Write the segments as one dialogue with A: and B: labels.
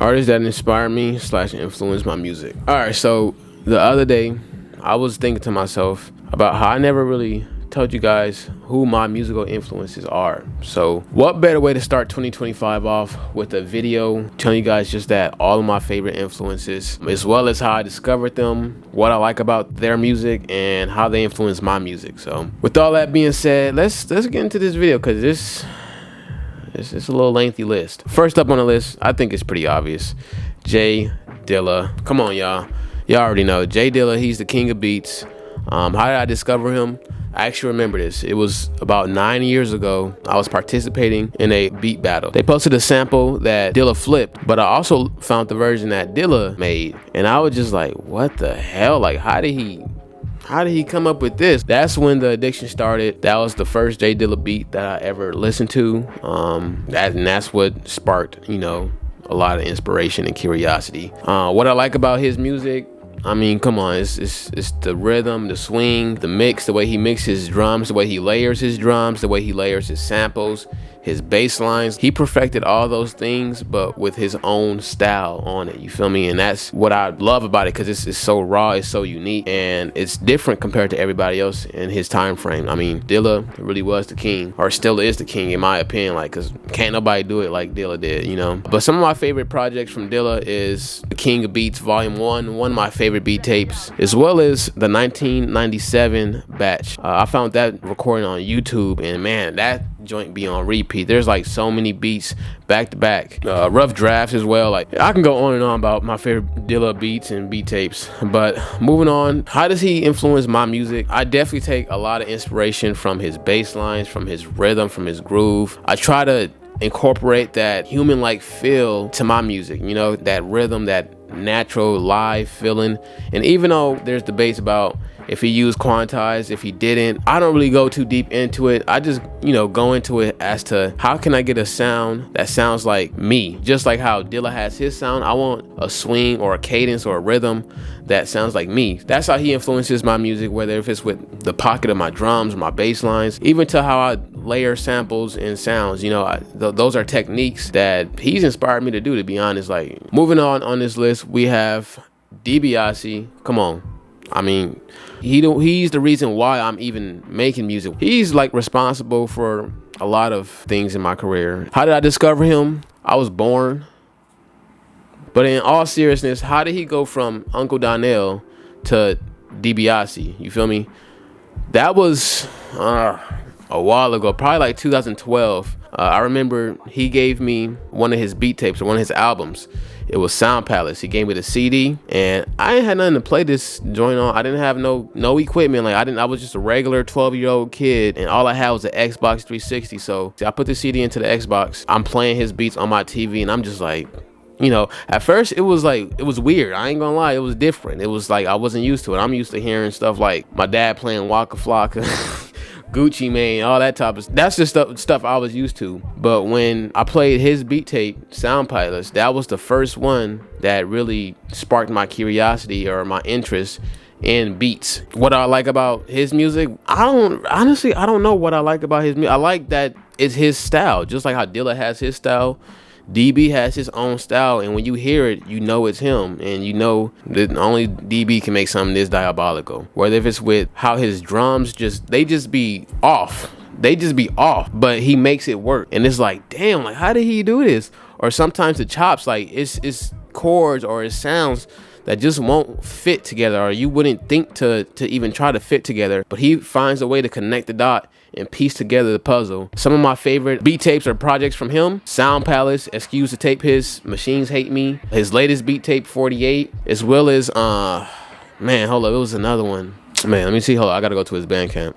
A: Artists that inspire me / influence my music. All right, so the other day I was thinking to myself about how I never really told you guys who my musical influences are. So what better way to start 2025 off with a video telling you guys just that, all of my favorite influences, as well as how I discovered them, what I like about their music, and how they influence my music. So with all that being said, let's get into this video, because it's a little lengthy list. First up on the list, I think it's pretty obvious, Dilla. Come on, y'all already know Dilla. He's the king of beats. How did I discover him? I actually remember this. It was about 9 years ago. I was participating in a beat battle. They posted a sample that Dilla flipped, but I also found the version that Dilla made, and I was just like, what the hell? Like, how did he come up with this? That's when the addiction started. That was the first Dilla beat that I ever listened to. That's what sparked, a lot of inspiration and curiosity. What I like about his music, I mean, come on, it's the rhythm, the swing, the mix, the way he mixes his drums, the way he layers his drums, the way he layers his samples, his bass lines. He perfected all those things, but with his own style on it, you feel me? And that's what I love about it, because it's so raw, it's so unique, and it's different compared to everybody else in his time frame. I mean, Dilla really was the king, or still is the king in my opinion, like, because can't nobody do it like Dilla did, But some of my favorite projects from Dilla is the King of Beats Volume 1, one of my favorite beat tapes, as well as the 1997 batch. I found that recording on YouTube, and man, that joint be on repeat. There's like so many beats back to back. Rough drafts as well. Like, I can go on and on about my favorite Dilla beats and beat tapes. But moving on, how does he influence my music? I definitely take a lot of inspiration from his bass lines, from his rhythm, from his groove. I try to incorporate that human-like feel to my music, that rhythm, that natural live feeling. And even though there's debates about if he used quantized, if he didn't, I don't really go too deep into it. I just, go into it as to how can I get a sound that sounds like me? Just like how Dilla has his sound, I want a swing or a cadence or a rhythm that sounds like me. That's how he influences my music, whether if it's with the pocket of my drums or my bass lines, even to how I layer samples and sounds. Those are techniques that he's inspired me to do, to be honest. Like, moving on this list, we have Dibiase. Come on. I mean, he's the reason why I'm even making music. He's like responsible for a lot of things in my career. How did I discover him? I was born. But in all seriousness, how did he go from Uncle Donnell to Dibiase? You feel me? That was a while ago, probably like 2012. I remember he gave me one of his beat tapes, or one of his albums. It was Sound Palace. He gave me the CD, and I ain't had nothing to play this joint on. I didn't have no equipment. Like, I was just a regular 12-year-old kid, and all I had was an Xbox 360. So I put the CD into the Xbox. I'm playing his beats on my TV, and I'm just like, at first it was weird. I ain't gonna lie, it was different. It was like I wasn't used to it. I'm used to hearing stuff like my dad playing Waka Flocka. Gucci Mane, all that type of that's just stuff I was used to. But when I played his beat tape, Sound Pilots, that was the first one that really sparked my curiosity or my interest in beats. What I like about his music, I don't know what I like about his music. I like that it's his style, just like how Dilla has his style. DB has his own style, and when you hear it, it's him, and that only DB can make something this diabolical. Whether if it's with how his drums they just be off, but he makes it work, and it's like, damn, like, how did he do this? Or sometimes the chops, like, it's chords or it sounds that just won't fit together, or you wouldn't think to even try to fit together, but he finds a way to connect the dot and piece together the puzzle. Some of my favorite beat tapes or projects from him: Sound Palace, Excuse to Tape His, Machines Hate Me, his latest beat tape 48, as well as man, hold up, it was another one. Man, let me see. Hold up, I gotta go to his Bandcamp.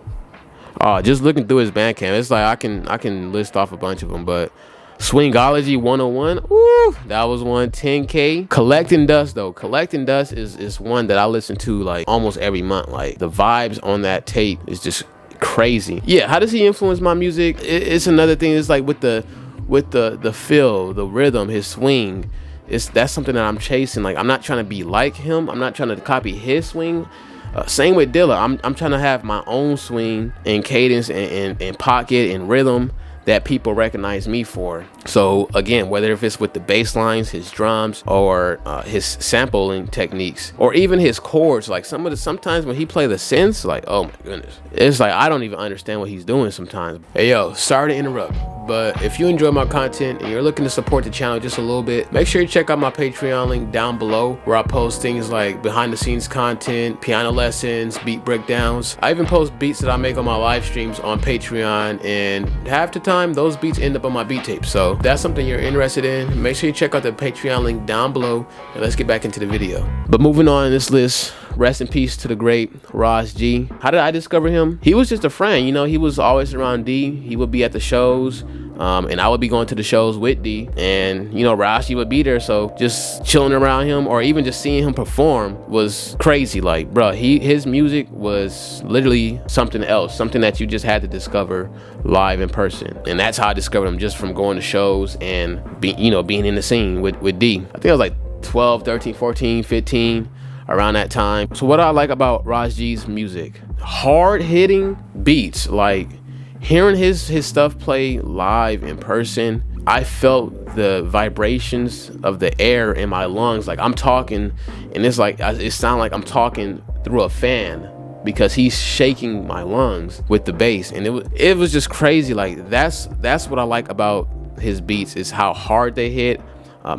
A: Just looking through his Bandcamp, it's like I can list off a bunch of them, but Swingology 101, ooh, that was one. 10K. Collecting Dust, though. Collecting Dust is one that I listen to like almost every month. Like, the vibes on that tape is just crazy. Yeah, how does he influence my music? It's another thing. It's like with the feel, the rhythm, his swing. That's something that I'm chasing. Like, I'm not trying to be like him. I'm not trying to copy his swing. Same with Dilla. I'm trying to have my own swing and cadence and pocket and rhythm that people recognize me for. So again, whether if it's with the bass lines, his drums, or his sampling techniques, or even his chords, like sometimes when he play the synths, like, oh my goodness, it's like I don't even understand what he's doing sometimes. Hey yo, sorry to interrupt, but if you enjoy my content and you're looking to support the channel just a little bit, make sure you check out my Patreon link down below, where I post things like behind the scenes content, piano lessons, beat breakdowns. I even post beats that I make on my live streams on Patreon, and half the time those beats end up on my beat tape. So if that's something you're interested in, make sure you check out the Patreon link down below, and let's get back into the video. But moving on in this list, rest in peace to the great Ras G. How did I discover him? He was just a friend, you know. He was always around D. He would be at the shows, and I would be going to the shows with D, and you know, Ras G would be there. So just chilling around him, or even just seeing him perform, was crazy. Like, bro, his music was literally something else, something that you just had to discover live in person. And that's how I discovered him, just from going to shows and being in the scene with D. I think I was like 12, 13, 14, 15, around that time. So what I like about Ras G's music, hard hitting beats. Like, hearing his stuff play live in person, I felt the vibrations of the air in my lungs. Like, I'm talking, and it's like it sounds like I'm talking through a fan, because he's shaking my lungs with the bass. And it was just crazy. Like, that's what I like about his beats, is how hard they hit,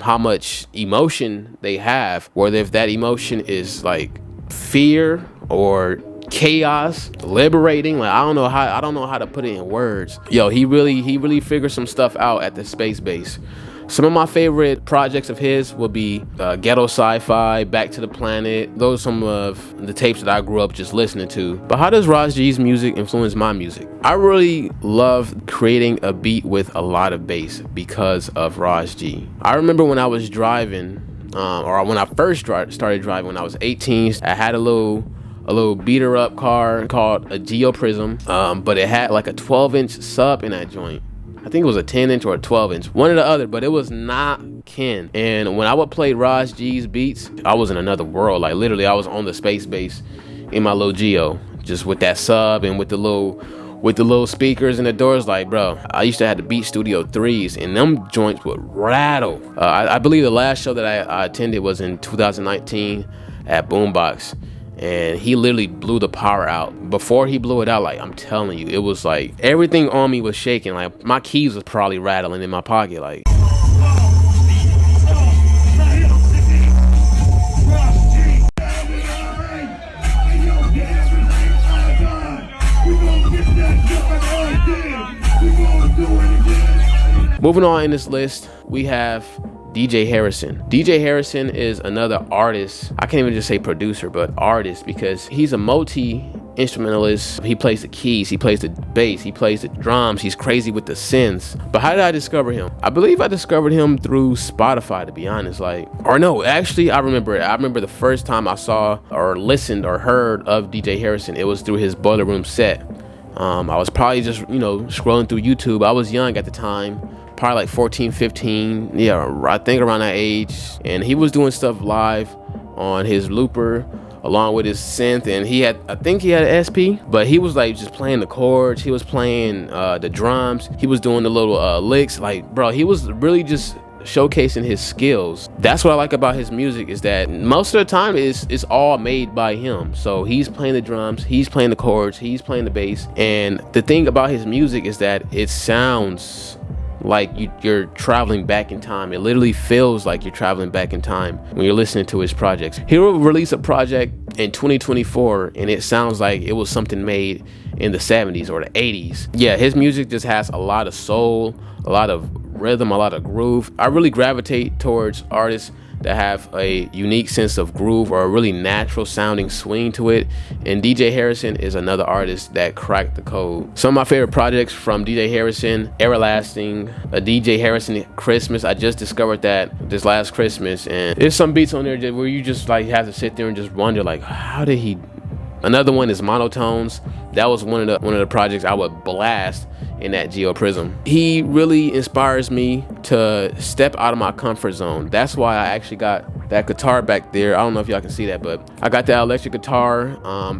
A: how much emotion they have, whether if that emotion is like fear or chaos, liberating. Like, I don't know how to put it in words. Yo, he really figured some stuff out at the space base. Some of my favorite projects of his will be Ghetto Sci-Fi, Back to the Planet. Those are some of the tapes that I grew up just listening to. But how does Ras G's music influence my music? I really love creating a beat with a lot of bass because of Ras G. I remember when I was driving, or when I first started driving when I was 18, I had a little beater up car called a Geo Prism, but it had like a 12-inch sub in that joint. I think it was a 10-inch or a 12-inch, one or the other, but it was not Ken. And when I would play Ras G's beats, I was in another world. Like, literally, I was on the space base in my little Geo, just with that sub and with the little speakers and the doors. Like, bro, I used to have the Beat Studio 3s, and them joints would rattle. I believe the last show that I attended was in 2019 at Boombox. And he literally blew the power out. Before he blew it out, like, I'm telling you, it was like everything on me was shaking. Like, my keys was probably rattling in my pocket. Like, moving on in this list, we have DJ Harrison. DJ Harrison is another artist. I can't even just say producer, but artist, because he's a multi-instrumentalist. He plays the keys, he plays the bass, he plays the drums, he's crazy with the synths. But how did I discover him? I believe I discovered him through Spotify, to be honest. Like, or no, actually, I remember it. I remember the first time I saw or listened or heard of DJ Harrison, it was through his Boiler Room set. I was probably just, scrolling through YouTube. I was young at the time, probably like 14, 15, yeah, I think around that age. And he was doing stuff live on his looper along with his synth, and I think he had an SP, but he was like just playing the chords, he was playing the drums, he was doing the little licks. Like, bro, he was really just showcasing his skills. That's what I like about his music, is that most of the time it's all made by him. So he's playing the drums, he's playing the chords, he's playing the bass. And the thing about his music is that it sounds like you're traveling back in time. It literally feels like you're traveling back in time when you're listening to his projects. He will release a project in 2024 and it sounds like it was something made in the 70s or the 80s. Yeah, his music just has a lot of soul, a lot of rhythm, a lot of groove. I really gravitate towards artists that have a unique sense of groove or a really natural sounding swing to it, and DJ Harrison is another artist that cracked the code. Some of my favorite projects from DJ Harrison: Everlasting, a DJ Harrison Christmas. I just discovered that this last Christmas, and there's some beats on there where you just like have to sit there and just wonder, like, how did he? Another one is Monotones. that was one of the projects I would blast in that Geo Prism. He really inspires me to step out of my comfort zone. That's why I actually got that guitar back there. I don't know if y'all can see that, but I got that electric guitar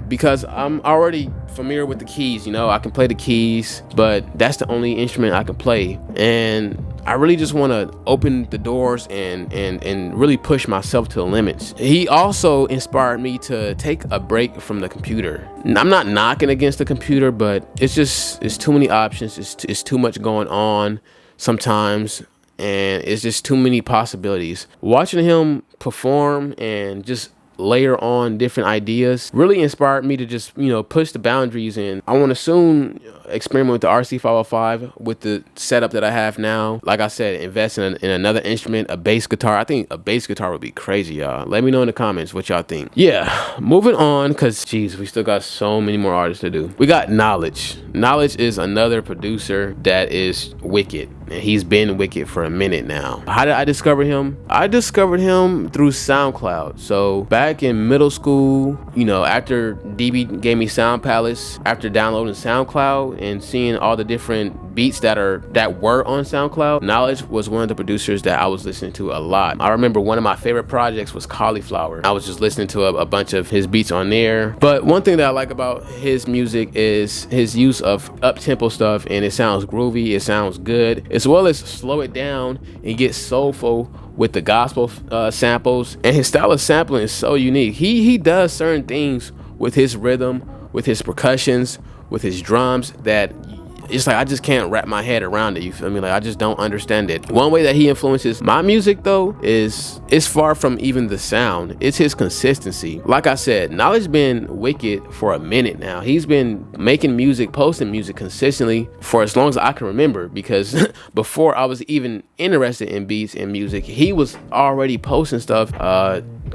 A: because I'm already familiar with the keys. You know, I can play the keys, but that's the only instrument I can play. And I really just want to open the doors and really push myself to the limits. He also inspired me to take a break from the computer. I'm not knocking against the computer, but it's too many options. It's too much going on sometimes, and it's just too many possibilities. Watching him perform and just layer on different ideas really inspired me to just, you know, push the boundaries. And I want to soon experiment with the RC505 with the setup that I have now. Like I said, invest in another instrument, a bass guitar. I think a bass guitar would be crazy, y'all. Let me know in the comments what y'all think. Yeah, moving on, because geez, we still got so many more artists to do. We got Knowledge. Knowledge is another producer that is wicked, and he's been wicked for a minute now. How did I discover him? I discovered him through SoundCloud. So back in middle school, you know, after DB gave me Sound Palace, after downloading SoundCloud and seeing all the different beats that were on SoundCloud, Knowledge was one of the producers that I was listening to a lot. I remember one of my favorite projects was Cauliflower. I was just listening to a bunch of his beats on there. But one thing that I like about his music is his use of up-tempo stuff, and it sounds groovy, it sounds good, as well as slow it down and get soulful with the gospel samples. And his style of sampling is so unique. He does certain things with his rhythm, with his percussions, with his drums that it's like I just can't wrap my head around it. You feel me? Like I just don't understand it. One way that he influences my music though is it's far from even the sound. It's his consistency. Like I said, Knowledge been wicked for a minute now. He's been making music, posting music consistently for as long as I can remember, because before I was even interested in beats and music, he was already posting stuff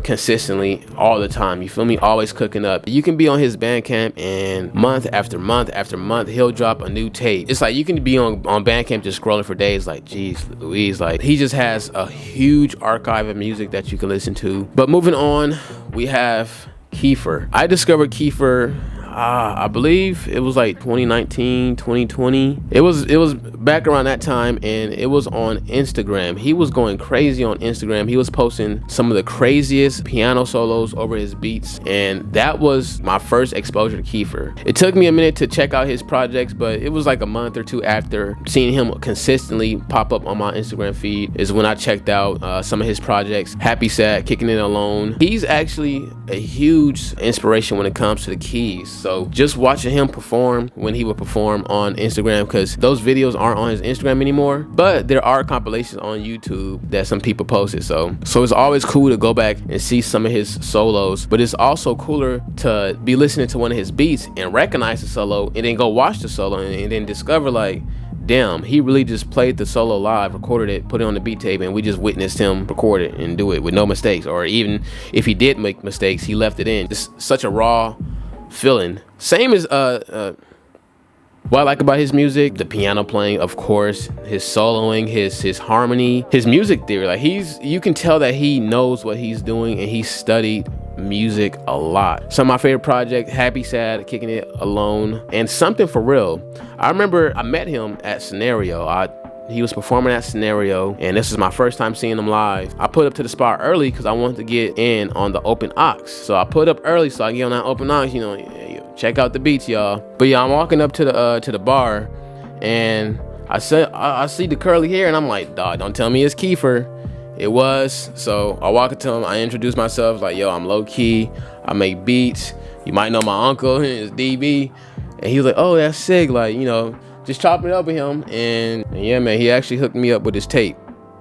A: consistently all the time. You feel me? Always cooking up. You can be on his Bandcamp and month after month after month he'll drop a new tape. It's like you can be on Bandcamp just scrolling for days, like geez Louise. Like he just has a huge archive of music that you can listen to. But moving on, we have Kiefer. I discovered Kiefer I believe it was like 2019, 2020. It was back around that time, and it was on Instagram. He was going crazy on Instagram. He was posting some of the craziest piano solos over his beats, and that was my first exposure to Kiefer. It took me a minute to check out his projects, but it was like a month or two after seeing him consistently pop up on my Instagram feed is when I checked out some of his projects. Happy Sad, Kicking It Alone. He's actually a huge inspiration when it comes to the keys. So just watching him perform when he would perform on Instagram, because those videos aren't on his Instagram anymore, but there are compilations on YouTube that some people posted. So it's always cool to go back and see some of his solos, but it's also cooler to be listening to one of his beats and recognize the solo and then go watch the solo and then discover like, damn, he really just played the solo live, recorded it, put it on the beat tape, and we just witnessed him record it and do it with no mistakes. Or even if he did make mistakes, he left it in. It's such a raw feeling. Same as what I like about his music, the piano playing, of course, his soloing, his harmony, his music theory. Like you can tell that he knows what he's doing and he studied music a lot. Some of my favorite projects, Happy Sad, Kicking It Alone, and Something For Real. I remember I met him at Scenario. He was performing at Scenario, and this is my first time seeing him live. I put up to the spot early because I wanted to get in on the open aux. So I put up early so I can get on that open aux, you know, check out the beats, y'all. But yeah, I'm walking up to the bar, and I see the curly hair, and I'm like, dawg, don't tell me it's Kiefer. It was. So I walk up to him, I introduce myself, like, yo, I'm low-key, I make beats. You might know my uncle, it's DB. And he was like, oh, that's sick, like, you know, just chopping it up with him. And yeah, man, he actually hooked me up with his tape,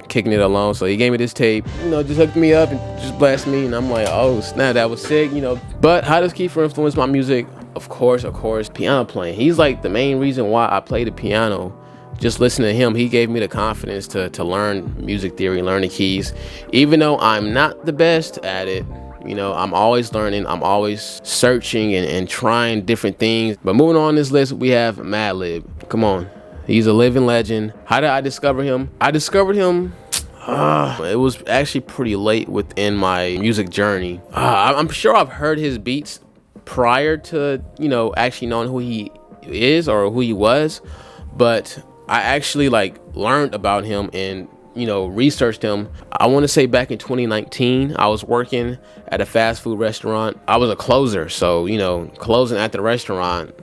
A: Kicking It Alone. So he gave me this tape, you know, just hooked me up and just blasted me. And I'm like, oh, snap, that was sick, you know. But how does Kiefer influence my music? Of course, piano playing. He's like the main reason why I play the piano. Just listening to him, he gave me the confidence to learn music theory, learn the keys. Even though I'm not the best at it, you know, I'm always learning, I'm always searching and trying different things. But moving on this list, we have Madlib. Come on, he's a living legend. How did I discover him? I discovered him, it was actually pretty late within my music journey. I'm sure I've heard his beats prior to, you know, actually knowing who he is or who he was, but I actually like learned about him and, you know, researched him. I want to say back in 2019, I was working at a fast food restaurant. I was a closer, so, you know, closing at the restaurant,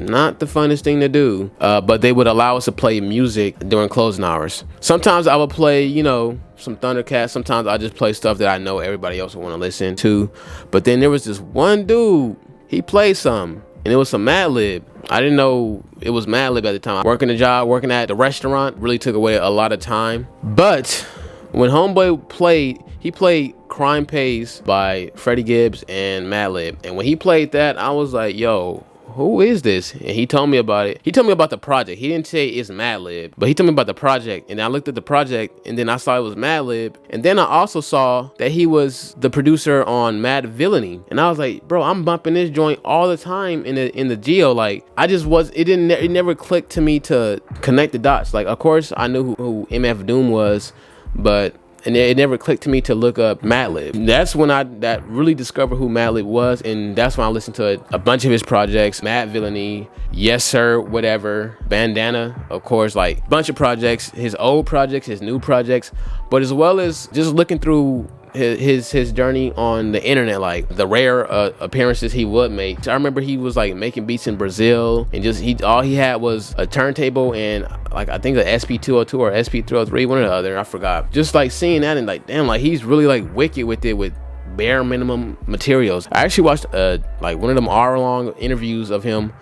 A: not the funnest thing to do, but they would allow us to play music during closing hours. Sometimes I would play, you know, some Thundercat. Sometimes I just play stuff that I know everybody else would want to listen to. But then there was this one dude, he played some, and it was some Madlib. I didn't know it was Madlib at the time. Working the job, working at the restaurant really took away a lot of time. But when homeboy played, he played Crime Pays by Freddie Gibbs and Madlib. And when he played that, I was like, yo, who is this? And he told me about it. He told me about the project. He didn't say it's Madlib, but he told me about the project. And I looked at the project, and then I saw it was Madlib. And then I also saw that he was the producer on Mad Villainy. And I was like, bro, I'm bumping this joint all the time in the geo. Like, it never clicked to me to connect the dots. Like, of course I knew who MF Doom was, but it never clicked to me to look up Madlib. That's when I really discovered who Madlib was, and that's when I listened to a bunch of his projects, Mad Villainy, Yes Sir, whatever, Bandana, of course, like bunch of projects, his old projects, his new projects, but as well as just looking through his journey on the internet, like the rare appearances he would make. I remember he was like making beats in Brazil, and just all he had was a turntable and like I think the SP202 or SP303, one or the other, I forgot. Just like seeing that and like, damn, like he's really like wicked with it, with bare minimum materials. I actually watched like one of them hour-long interviews of him,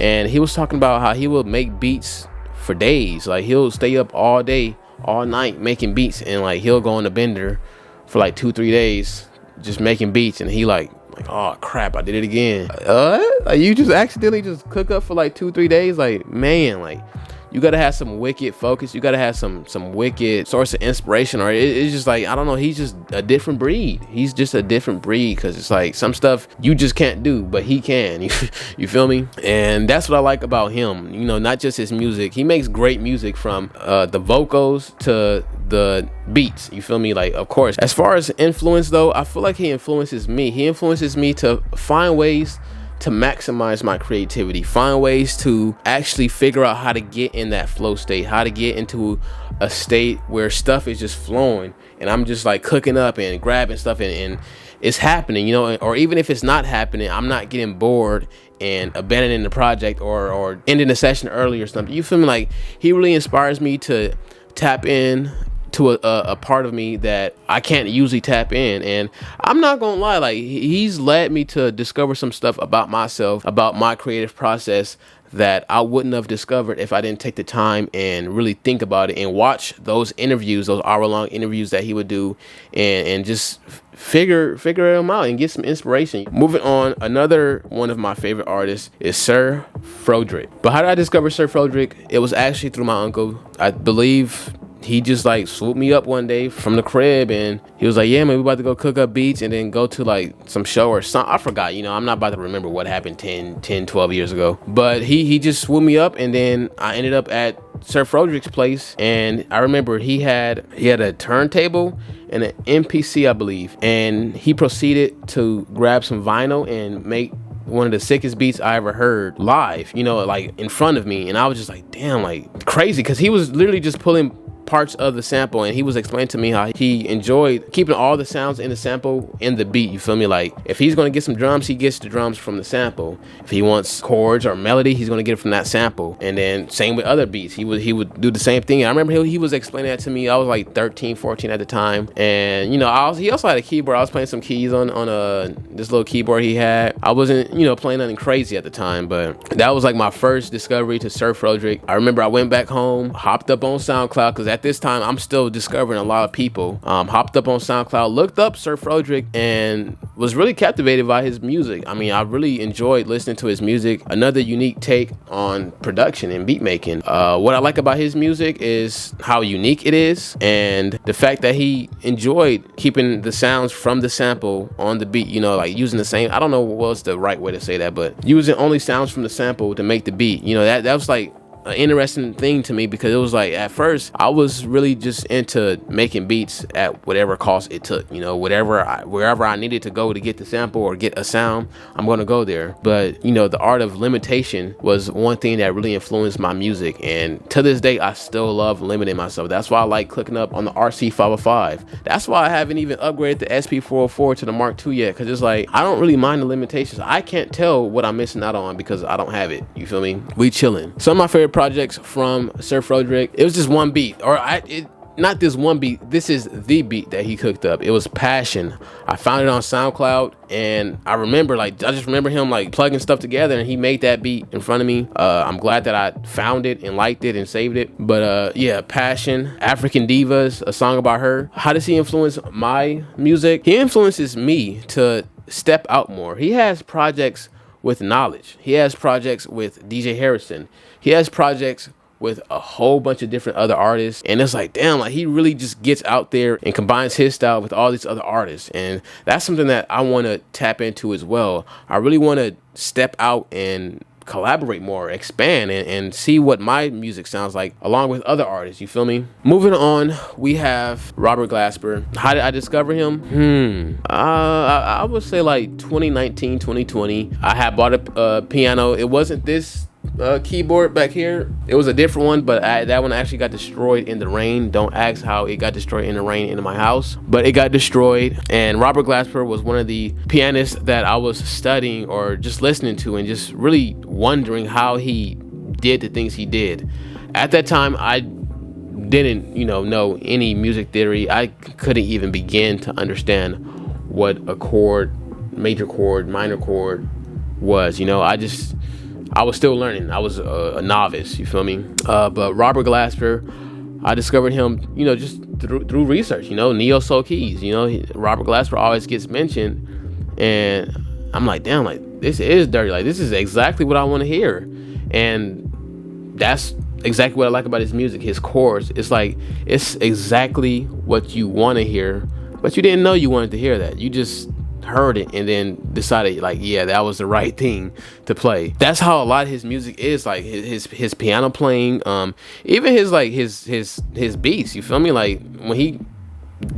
A: and he was talking about how he would make beats for days. Like he'll stay up all day, all night making beats, and like he'll go on the bender for like 2-3 days just making beats, and he like oh crap, I did it again. Like you just accidentally just cook up for like 2-3 days. Like, man, like you gotta have some wicked focus, you gotta have some wicked source of inspiration, or it's just like, I don't know, he's just a different breed. He's just a different breed, because it's like some stuff you just can't do, but he can. You feel me? And that's what I like about him, you know, not just his music. He makes great music, from the vocals to the beats, you feel me? Like, of course, as far as influence though, I feel like he influences me to find ways to maximize my creativity, find ways to actually figure out how to get in that flow state, how to get into a state where stuff is just flowing and I'm just like cooking up and grabbing stuff and it's happening, you know. Or even if it's not happening, I'm not getting bored and abandoning the project or ending the session early or something. You feel me? Like, he really inspires me to tap in to a part of me that I can't usually tap in. And I'm not gonna lie, like, he's led me to discover some stuff about myself, about my creative process, that I wouldn't have discovered if I didn't take the time and really think about it and watch those interviews, those hour-long interviews that he would do, and just figure them out and get some inspiration. Moving on, another one of my favorite artists is Sir Frodi. But how did I discover Sir Frodi? It was actually through my uncle. I believe he just like swooped me up one day from the crib, and he was like, yeah man, we about to go cook up beats and then go to like some show or something. I forgot, you know, I'm not about to remember what happened 10-12 years ago, but he just swooped me up, and then I ended up at Sir Frodi's place. And I remember he had a turntable and an MPC, I believe, and he proceeded to grab some vinyl and make one of the sickest beats I ever heard live, you know, like in front of me. And I was just like, damn, like crazy, because he was literally just pulling parts of the sample, and he was explaining to me how he enjoyed keeping all the sounds in the sample in the beat, you feel me? Like, if he's going to get some drums, he gets the drums from the sample. If he wants chords or melody, he's going to get it from that sample. And then same with other beats, he would do the same thing. I remember he was explaining that to me. I was like 13, 14 at the time, and you know, he also had a keyboard. I was playing some keys on this little keyboard he had. I wasn't, you know, playing nothing crazy at the time, but that was like my first discovery to Sir Frodi. I remember I went back home, hopped up on SoundCloud, because at this time I'm still discovering a lot of people. Hopped up on SoundCloud, looked up Sir Frodi, and was really captivated by his music. I mean, I really enjoyed listening to his music. Another unique take on production and beat making. What I like about his music is how unique it is, and the fact that he enjoyed keeping the sounds from the sample on the beat, you know, like using the same, I don't know what's the right way to say that, but using only sounds from the sample to make the beat. You know, that was like an interesting thing to me, because it was like, at first I was really just into making beats at whatever cost it took, you know, wherever I needed to go to get the sample or get a sound, I'm gonna go there. But you know, the art of limitation was one thing that really influenced my music, and to this day I still love limiting myself. That's why I like clicking up on the RC505. That's why I haven't even upgraded the SP404 to the Mark II yet, because it's like, I don't really mind the limitations. I can't tell what I'm missing out on because I don't have it, you feel me? We chilling. Some of my favorite projects from Sir Frodi, it was just one beat, or not this one beat, this is the beat that he cooked up. It was Passion. I found it on SoundCloud, and I just remember him like plugging stuff together, and he made that beat in front of me. I'm glad that I found it and liked it and saved it. But yeah, Passion, African Divas, a song about her. How does he influence my music? He influences me to step out more. He has projects with Knowledge. He has projects with DJ Harrison. He has projects with a whole bunch of different other artists, and it's like, damn, like he really just gets out there and combines his style with all these other artists, and that's something that I want to tap into as well. I really want to step out and collaborate more, expand, and see what my music sounds like along with other artists, you feel me? Moving on, we have Robert Glasper. How did I discover him? I would say like 2019, 2020. I had bought a piano. It wasn't this keyboard back here. It was a different one, but that one actually got destroyed in the rain. Don't ask how it got destroyed in the rain in my house, but it got destroyed. And Robert Glasper was one of the pianists that I was studying or just listening to, and just really wondering how he did the things he did. At that time, I didn't, know any music theory. I couldn't even begin to understand what a chord, major chord, minor chord was. I was still learning. I was a novice, you feel me? But Robert Glasper, I discovered him, just through research, neo soul keys. Robert Glasper always gets mentioned, and I'm like, damn, like this is dirty. Like this is exactly what I want to hear, and that's exactly what I like about his music. His chords, it's like it's exactly what you want to hear, but you didn't know you wanted to hear that. You just heard it and then decided, like, yeah, that was the right thing to play. That's how a lot of his music is, like his piano playing, even his beats, you feel me? Like when he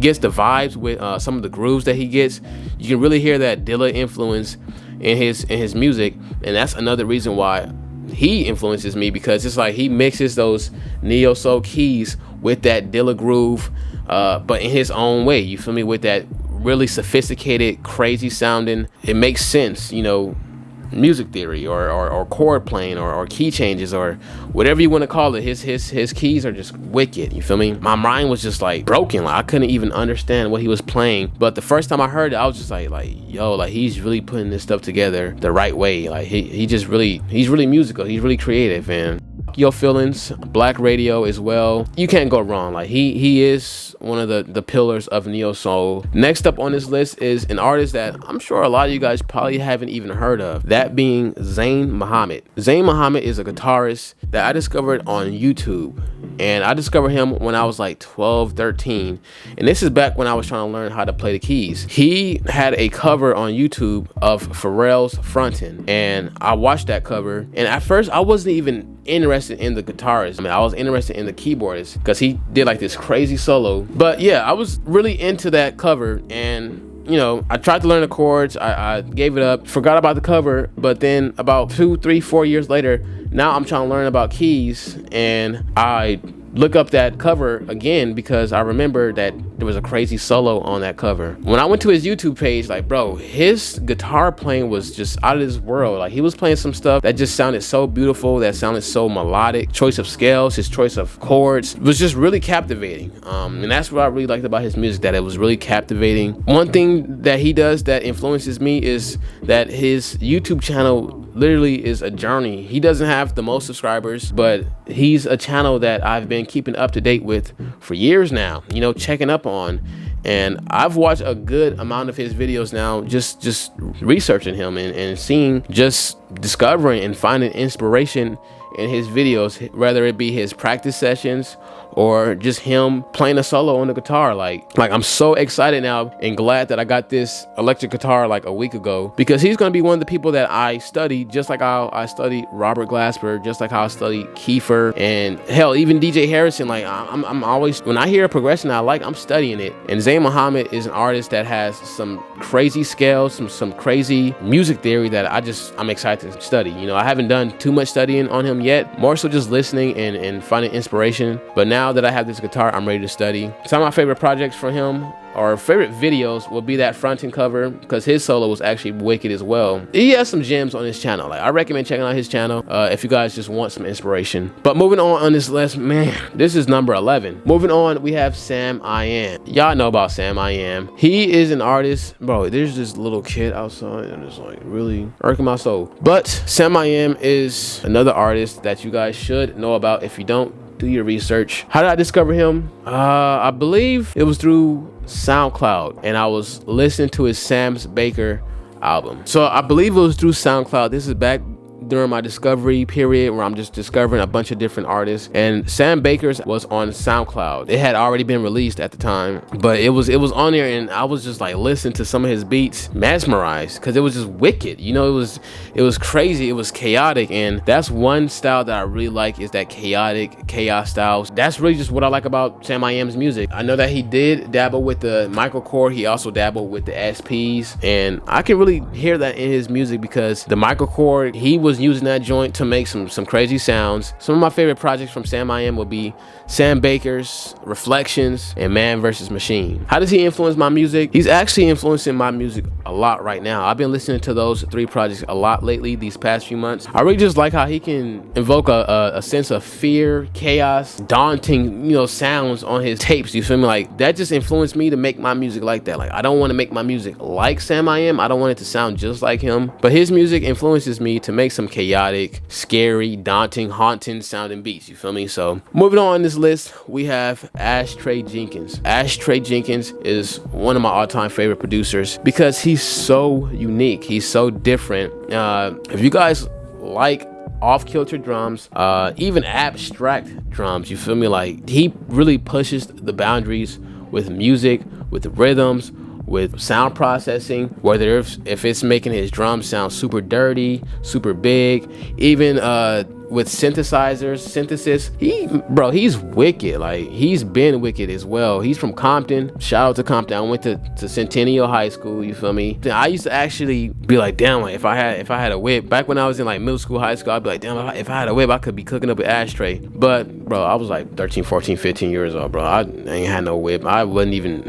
A: gets the vibes with some of the grooves that he gets, you can really hear that Dilla influence in his music. And that's another reason why he influences me, because it's like he mixes those neo soul keys with that Dilla groove, but in his own way, you feel me? With that really sophisticated, crazy sounding, it makes sense, music theory or chord playing or key changes or whatever you want to call it. His keys are just wicked, you feel me? My mind was just like broken. Like I couldn't even understand what he was playing. But the first time I heard it, I was just like yo, like he's really putting this stuff together the right way. Like he's really musical. He's really creative. And Your Feelings, Black Radio as well. You can't go wrong. Like he is one of the pillars of neo soul. Next up on this list is an artist that I'm sure a lot of you guys probably haven't even heard of, that being Zayn Muhammad. Zayn Muhammad is a guitarist that I discovered on YouTube, and I discovered him when I was like 12, 13, and this is back when I was trying to learn how to play the keys. He had a cover on YouTube of Pharrell's Frontin', and I watched that cover, and at first I wasn't even interested in the guitarist. I was interested in the keyboardist because he did like this crazy solo. But yeah, I was really into that cover, and I tried to learn the chords. I gave it up, forgot about the cover. But then about 2, 3, 4 years later, now I'm trying to learn about keys, and I look up that cover again because I remember that there was a crazy solo on that cover. When I went to his YouTube page, like, bro, his guitar playing was just out of this world. Like he was playing some stuff that just sounded so beautiful, that sounded so melodic. Choice of scales, his choice of chords was just really captivating. And that's what I really liked about his music, that it was really captivating. One thing that he does that influences me is that his YouTube channel literally is a journey. He doesn't have the most subscribers, but he's a channel that I've been keeping up to date with for years now, checking up on. And I've watched a good amount of his videos now, just researching him and seeing, just discovering and finding inspiration in his videos, whether it be his practice sessions or just him playing a solo on the guitar. Like I'm so excited now and glad that I got this electric guitar like a week ago, because he's gonna be one of the people that I study, just like how I studied Robert Glasper, just like how I studied Kiefer, and hell, even DJ Harrison. Like I'm always, when I hear a progression I like, I'm studying it. And Zayn Muhammad is an artist that has some crazy scales, some crazy music theory that I'm excited to study. You know, I haven't done too much studying on him yet, more so just listening and finding inspiration. But now that I have this guitar, I'm ready to study. Some of my favorite projects for him, or favorite videos, will be that fronting cover, because his solo was actually wicked as well. He has some gems on his channel. Like, I recommend checking out his channel if you guys just want some inspiration. But moving on this list, man, this is number 11. Moving on, we have Sam I Am. Y'all know about Sam I Am. He is an artist, bro. There's this little kid outside and it's like really irking my soul. But Sam I Am is another artist that you guys should know about. If you don't, do your research. How did I discover him? I believe it was through SoundCloud, and I was listening to his Sam's Baker album. So I believe it was through SoundCloud. This is back during my discovery period, where I'm just discovering a bunch of different artists, and Sam Baker's was on SoundCloud. It had already been released at the time, but it was on there, and I was just like listening to some of his beats, mesmerized, because it was just wicked. You know, it was crazy, it was chaotic, and that's one style that I really like, is that chaotic chaos style. That's really just what I like about Sam I Am's music. I know that he did dabble with the microchord, he also dabbled with the SPs, and I can really hear that in his music, because the microchord, he was using that joint to make some crazy sounds. Some of my favorite projects from Sam I Am would be Sam Baker's Reflections and Man vs. Machine. How does he influence my music? He's actually influencing my music a lot right now. I've been listening to those 3 projects a lot lately, these past few months. I really just like how he can invoke a sense of fear, chaos, daunting, you know, sounds on his tapes. You feel me? Like, that just influenced me to make my music like that. Like, I don't want to make my music like Sam I Am. I don't want it to sound just like him, but his music influences me to make some chaotic, scary, daunting, haunting sounding beats. You feel me? So moving on this list, we have Ashtray Jenkins. Ashtray Jenkins is one of my all-time favorite producers, because he's so unique, he's so different. If you guys like off-kilter drums, even abstract drums, you feel me, like, he really pushes the boundaries with music, with the rhythms, with sound processing, whether if it's making his drums sound super dirty, super big, even with synthesis, he's wicked. Like, he's been wicked as well. He's from Compton. Shout out to Compton. I went to Centennial High School, you feel me? I used to actually be like, damn, like, if I had a whip back when I was in like middle school, high school, I'd be like, damn, if I had a whip, I could be cooking up an Ashtray. But bro, I was like 13, 14, 15 years old, bro. I ain't had no whip. I wasn't even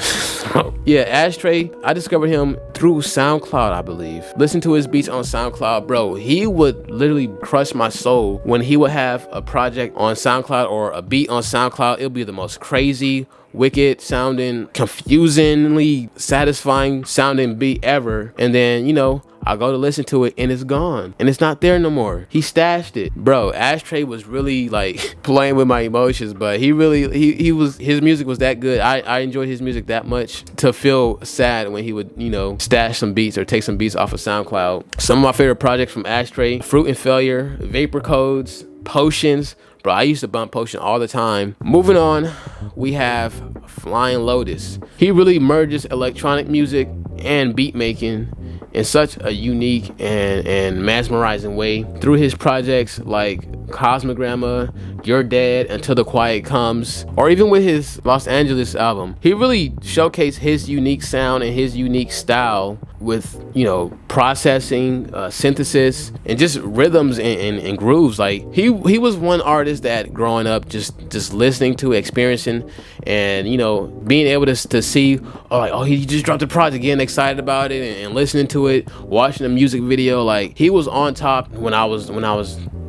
A: yeah, Ashtray, I discovered him through SoundCloud, I believe. Listen to his beats on SoundCloud, bro. He would literally crush my soul when he would have a project on SoundCloud or a beat on SoundCloud. It'll be the most crazy, wicked sounding, confusingly satisfying sounding beat ever, and then, you know, I go to listen to it and it's gone, and it's not there no more. He stashed it. Bro, Ashtray was really like playing with my emotions, but his music was that good. I enjoyed his music that much to feel sad when he would, you know, stash some beats or take some beats off of SoundCloud. Some of my favorite projects from Ashtray: Fruit and Failure, Vapor Codes, Potions. Bro, I used to bump Potion all the time. Moving on, we have Flying Lotus. He really merges electronic music and beat making in such a unique and mesmerizing way through his projects like Cosmogramma, You're Dead, Until the Quiet Comes, or even with his Los Angeles album. He really showcased his unique sound and his unique style with, you know, processing, synthesis, and just rhythms and grooves. Like, he was one artist that growing up just listening to, experiencing, and, you know, being able to see, oh, he just dropped a project, getting excited about it and listening to it, watching the music video. Like, he was on top when I was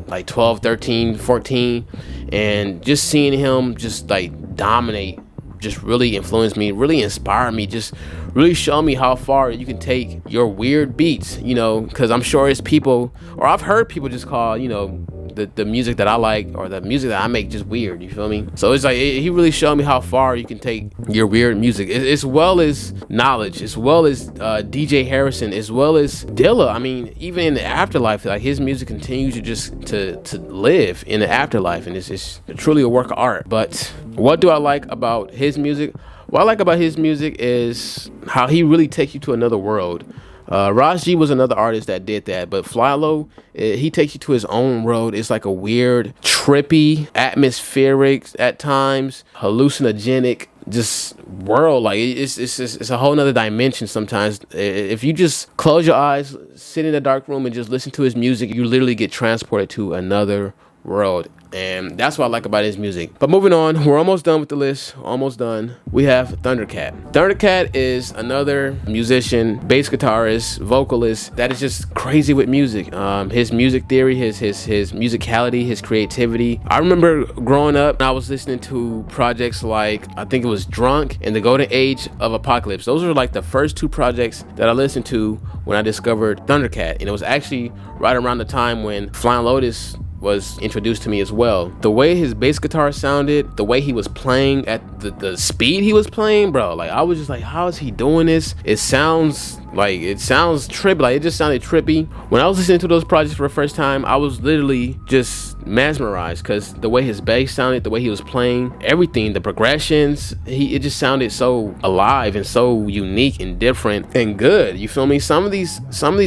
A: like 12, 13, 14, and just seeing him just like dominate just really influenced me, really inspired me, just really show me how far you can take your weird beats, you know, because I'm sure it's people, or I've heard people just call, you know, the music that I like, or the music that I make, just weird. You feel me? So it's like he really showed me how far you can take your weird music, as well as knowledge, as well as DJ Harrison, as well as Dilla. I mean, even in the afterlife, like his music continues to just to live in the afterlife, and it's truly a work of art. But what do I like about his music? What I like about his music is how he really takes you to another world. Ras G was another artist that did that, but Fly Low, he takes you to his own world. It's like a weird, trippy, atmospheric at times, hallucinogenic, just world. Like it's a whole nother dimension sometimes. If you just close your eyes, sit in a dark room, and just listen to his music, you literally get transported to another world. And that's what I like about his music. But moving on, we're almost done with the list. Almost done. We have Thundercat. Thundercat is another musician, bass guitarist, vocalist that is just crazy with music. His music theory, his musicality, his creativity. I remember growing up, I was listening to projects like, I think it was Drunk and The Golden Age of Apocalypse. Those were like the first two projects that I listened to when I discovered Thundercat. And it was actually right around the time when Flying Lotus was introduced to me as well. The way his bass guitar sounded, the way he was playing at the speed he was playing, bro, like I was just like, how is he doing this? It sounds trippy. Like it just sounded trippy. When I was listening to those projects for the first time, I was literally just mesmerized, because the way his bass sounded, the way he was playing, everything, the progressions, it just sounded so alive and so unique and different and good. You feel me? Some of these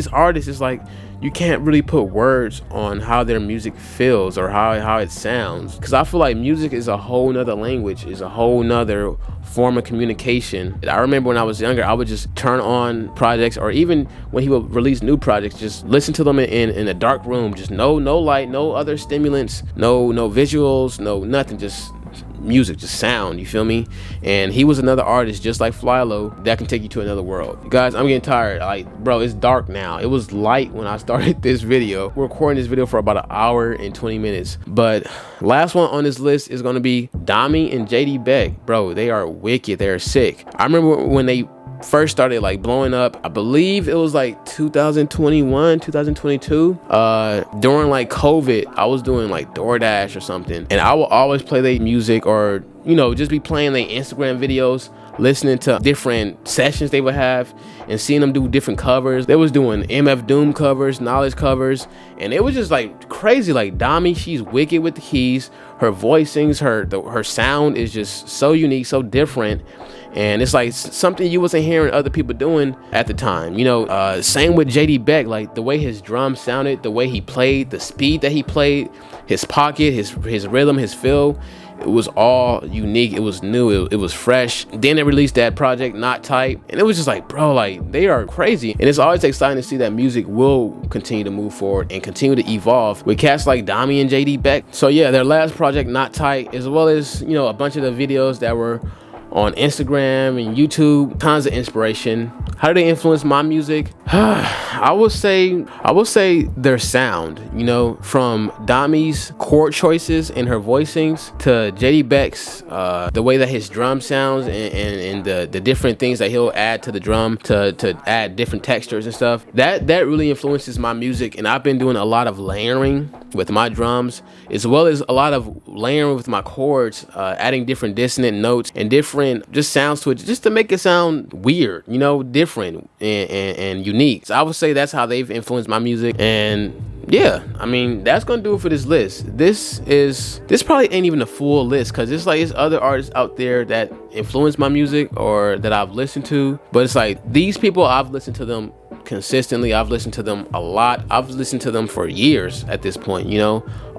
A: artists, it's like you can't really put words on how their music feels or how it sounds, because I feel like music is a whole nother language, is a whole nother form of communication. I remember when I was younger, I would just turn on projects, or even when he would release new projects, just listen to them in a dark room, just no light, no other stimulants, no visuals, no nothing, just music, just sound. You feel me? And he was another artist just like Fly Low that can take you to another world. Guys, I'm getting tired. Like, bro, it's dark now. It was light when I started this video. We're recording this video for about an hour and 20 minutes. But last one on this list is going to be Domi and JD Beck. Bro, they are wicked. They're sick. I remember when they first started like blowing up, I believe it was like 2021, 2022, during like COVID. I was doing like DoorDash or something, and I will always play their music, or just be playing their Instagram videos, listening to different sessions they would have, and seeing them do different covers. They was doing MF Doom covers, Knowledge covers, and it was just like crazy. Like Domi, she's wicked with the keys. Her voicings, her sound is just so unique, so different. And it's like something you wasn't hearing other people doing at the time. Same with JD Beck, like the way his drums sounded, the way he played, the speed that he played, his pocket, his rhythm, his feel. It was all unique. It was new. It was fresh. Then they released that project, Not Tight, and it was just like, bro, like they are crazy. And it's always exciting to see that music will continue to move forward and continue to evolve with cats like Domi and JD Beck. So yeah, their last project, Not Tight, as well as a bunch of the videos that were on Instagram and YouTube, tons of inspiration. How do they influence my music? I would say their sound, from Domi's chord choices and her voicings to JD Beck's, the way that his drum sounds and the different things that he'll add to the drum to add different textures and stuff. That really influences my music, and I've been doing a lot of layering with my drums, as well as a lot of layering with my chords, adding different dissonant notes and different just sounds to it, just to make it sound weird, different and unique. So I would say that's how they've influenced my music. And yeah, I mean, that's gonna do it for this list. This probably ain't even a full list, because it's like it's other artists out there that influence my music or that I've listened to, but it's like these people, I've listened to them consistently. I've listened to them a lot. I've listened to them for years at this point,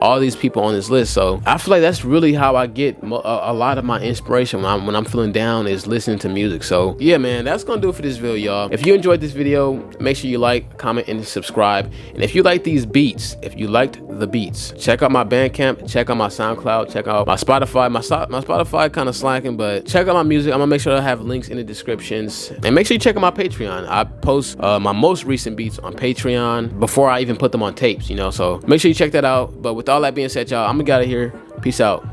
A: all these people on this list. So I feel like that's really how I get a lot of my inspiration when I'm feeling down, is listening to music. So yeah, man, that's gonna do it for this video, y'all. If you enjoyed this video, make sure you like, comment, and subscribe. And if you like these beats, if you liked the beats, check out my Bandcamp, check out my SoundCloud, check out my Spotify. My Spotify kind of slacking, but check out my music. I'm gonna make sure I have links in the descriptions, and make sure you check out my Patreon. I post my most recent beats on Patreon before I even put them on tapes, so make sure you check that out. But with all that being said, y'all, I'm gonna get out of here. Peace out.